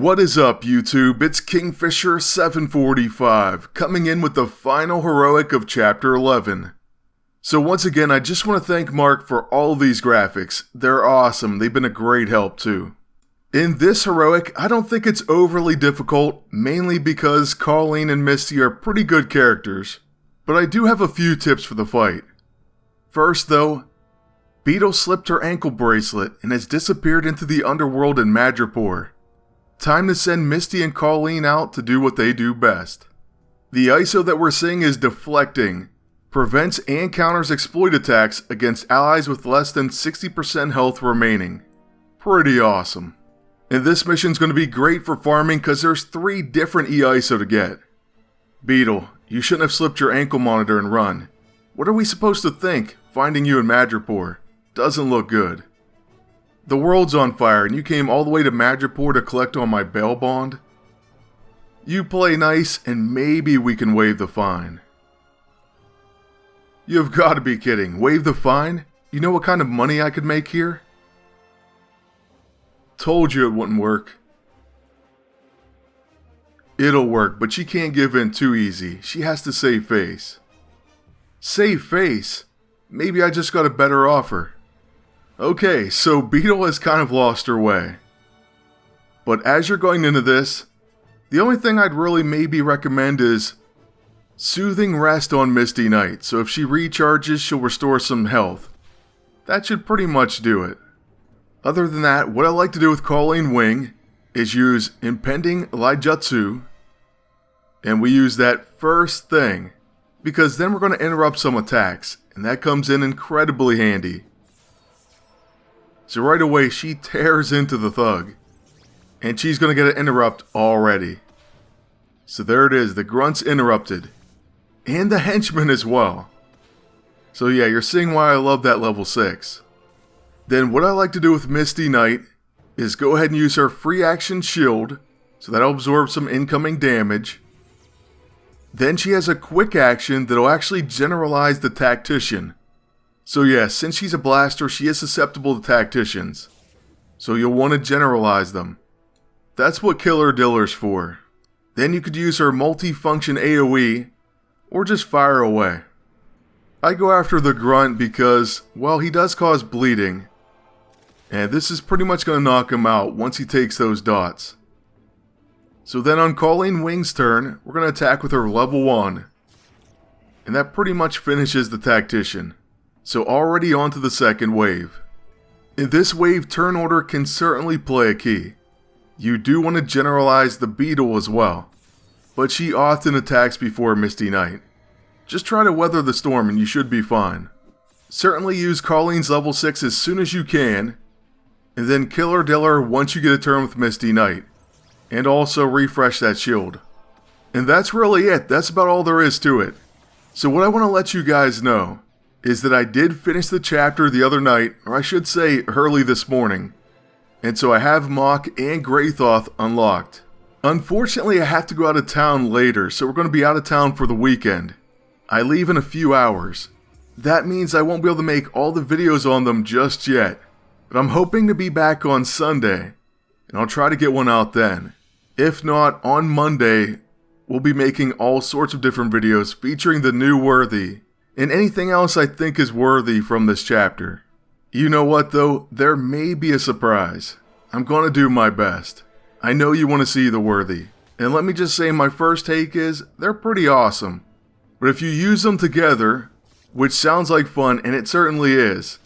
What is up, YouTube? It's Kingfisher745, coming in with the final heroic of Chapter 11. So once again, I just want to thank Mark for all these graphics. They're awesome. They've been a great help too. In this heroic, I don't think it's overly difficult, mainly because Colleen and Misty are pretty good characters. But I do have a few tips for the fight. First though, Beetle slipped her ankle bracelet and has disappeared into the underworld in Madripoor. Time to send Misty and Colleen out to do what they do best. The ISO that we're seeing is deflecting, prevents and counters exploit attacks against allies with less than 60% health remaining. Pretty awesome. And this mission's going to be great for farming because there's 3 different E-ISO to get. Beetle, you shouldn't have slipped your ankle monitor and run. What are we supposed to think, finding you in Madripoor? Doesn't look good. The world's on fire and you came all the way to Madripoor to collect on my bail bond? You play nice and maybe we can waive the fine. You've got to be kidding. Waive the fine? You know what kind of money I could make here? Told you it wouldn't work. It'll work, but she can't give in too easy. She has to save face. Save face? Maybe I just got a better offer. Okay, so Beetle has kind of lost her way. But as you're going into this, the only thing I'd really maybe recommend is soothing rest on Misty Night, so if she recharges, she'll restore some health. That should pretty much do it. Other than that, what I like to do with Colleen Wing is use Impending Laijutsu, and we use that first thing, because then we're going to interrupt some attacks, and that comes in incredibly handy. So right away, she tears into the thug. And she's going to get an interrupt already. So there it is, the grunt's interrupted. And the henchman as well. So yeah, you're seeing why I love that level 6. Then what I like to do with Misty Knight is go ahead and use her free action shield. So that'll absorb some incoming damage. Then she has a quick action that'll actually generalize the tactician. So yeah, since she's a blaster, she is susceptible to tacticians. So you'll want to generalize them. That's what Killer Diller's for. Then you could use her multi-function AoE, or just fire away. I go after the grunt because, well, he does cause bleeding. And this is pretty much going to knock him out once he takes those dots. So then on Colleen Wing's turn, we're going to attack with her level 1. And that pretty much finishes the tactician. So already on to the second wave. In this wave, turn order can certainly play a key. You do want to generalize the Beetle as well, but she often attacks before Misty Knight. Just try to weather the storm and you should be fine. Certainly use Colleen's level 6 as soon as you can, and then Killer Diller once you get a turn with Misty Knight, and also refresh that shield. And that's really it, that's about all there is to it. So what I want to let you guys know is that I did finish the chapter the other night, or I should say early this morning. And so I have Mach and Greythoth unlocked. Unfortunately, I have to go out of town later, so we're going to be out of town for the weekend. I leave in a few hours. That means I won't be able to make all the videos on them just yet. But I'm hoping to be back on Sunday, and I'll try to get one out then. If not, on Monday, we'll be making all sorts of different videos featuring the new worthy, and anything else I think is worthy from this chapter. You know what though, there may be a surprise. I'm gonna do my best. I know you want to see the worthy. And let me just say my first take is, they're pretty awesome. But if you use them together, which sounds like fun, and it certainly is,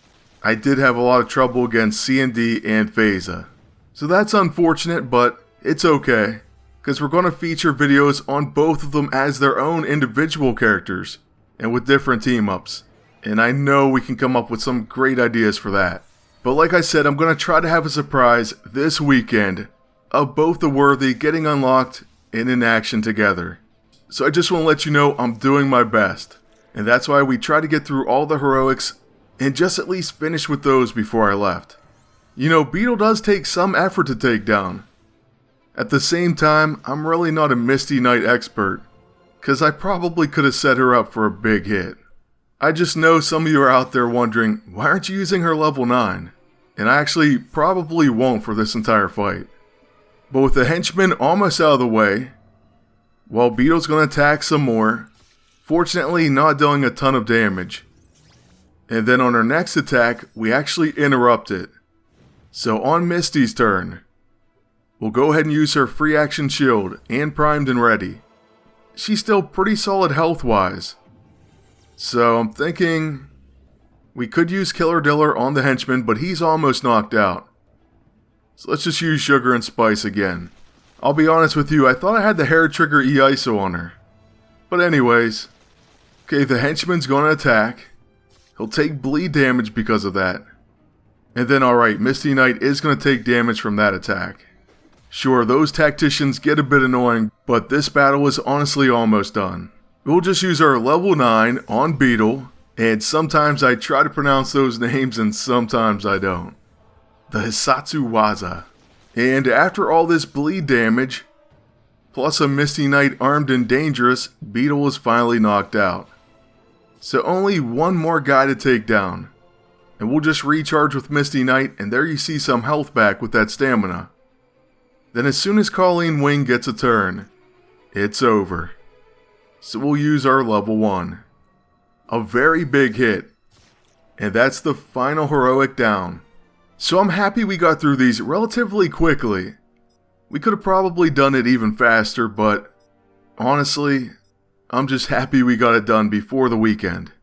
I did have a lot of trouble against C&D and Phasa. So that's unfortunate, but it's okay. Because we're gonna feature videos on both of them as their own individual characters, and with different team-ups. And I know we can come up with some great ideas for that. But like I said, I'm going to try to have a surprise this weekend of both the worthy getting unlocked and in action together. So I just want to let you know I'm doing my best. And that's why we try to get through all the heroics and just at least finish with those before I left. You know, Beetle does take some effort to take down. At the same time, I'm really not a Misty Knight expert, because I probably could have set her up for a big hit. I just know some of you are out there wondering, why aren't you using her level 9? And I actually probably won't for this entire fight. But with the henchman almost out of the way, well, Beetle's going to attack some more, fortunately not dealing a ton of damage. And then on our next attack, we actually interrupt it. So on Misty's turn, we'll go ahead and use her free action shield and primed and ready. She's still pretty solid health-wise. So I'm thinking we could use Killer Diller on the henchman, but he's almost knocked out. So let's just use Sugar and Spice again. I'll be honest with you, I thought I had the hair trigger E-ISO on her. But anyways, okay, the henchman's gonna attack. He'll take bleed damage because of that. And then alright, Misty Knight is gonna take damage from that attack. Sure, those tacticians get a bit annoying, but this battle is honestly almost done. We'll just use our level 9 on Beetle, and sometimes I try to pronounce those names and sometimes I don't. The Hisatsu Waza. And after all this bleed damage, plus a Misty Knight armed and dangerous, Beetle is finally knocked out. So only one more guy to take down. And we'll just recharge with Misty Knight, and there you see some health back with that stamina. Then as soon as Colleen Wing gets a turn, it's over. So we'll use our level 1. A very big hit. And that's the final heroic down. So I'm happy we got through these relatively quickly. We could have probably done it even faster, but honestly, I'm just happy we got it done before the weekend.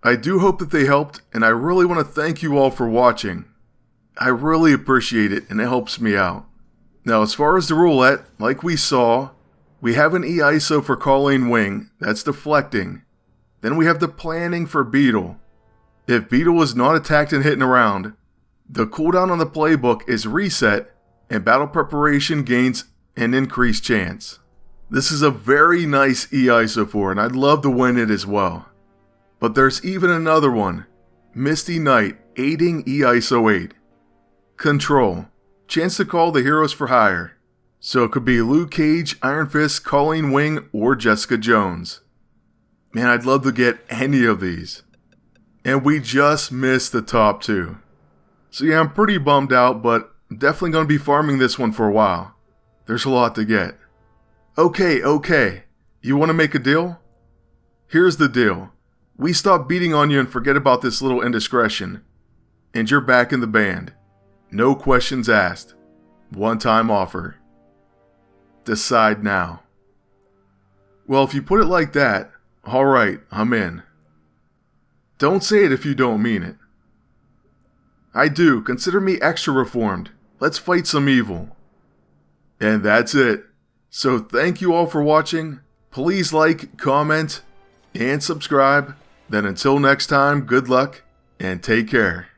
I do hope that they helped, and I really want to thank you all for watching. I really appreciate it, and it helps me out. Now, as far as the roulette, like we saw, we have an E-ISO for Colleen Wing, that's deflecting. Then we have the planning for Beetle. If Beetle is not attacked and hitting around, the cooldown on the playbook is reset, and battle preparation gains an increased chance. This is a very nice E-ISO for, and I'd love to win it as well. But there's even another one, Misty Knight aiding E-ISO 8. Control. Chance to call the heroes for hire. So it could be Luke Cage, Iron Fist, Colleen Wing, or Jessica Jones. Man, I'd love to get any of these. And we just missed the top 2. So yeah, I'm pretty bummed out, but I'm definitely going to be farming this one for a while. There's a lot to get. Okay. You want to make a deal? Here's the deal. We stop beating on you and forget about this little indiscretion. And you're back in the band. No questions asked. One-time offer. Decide now. Well, if you put it like that, alright, I'm in. Don't say it if you don't mean it. I do. Consider me extra reformed. Let's fight some evil. And that's it. So thank you all for watching. Please like, comment, and subscribe. Then until next time, good luck and take care.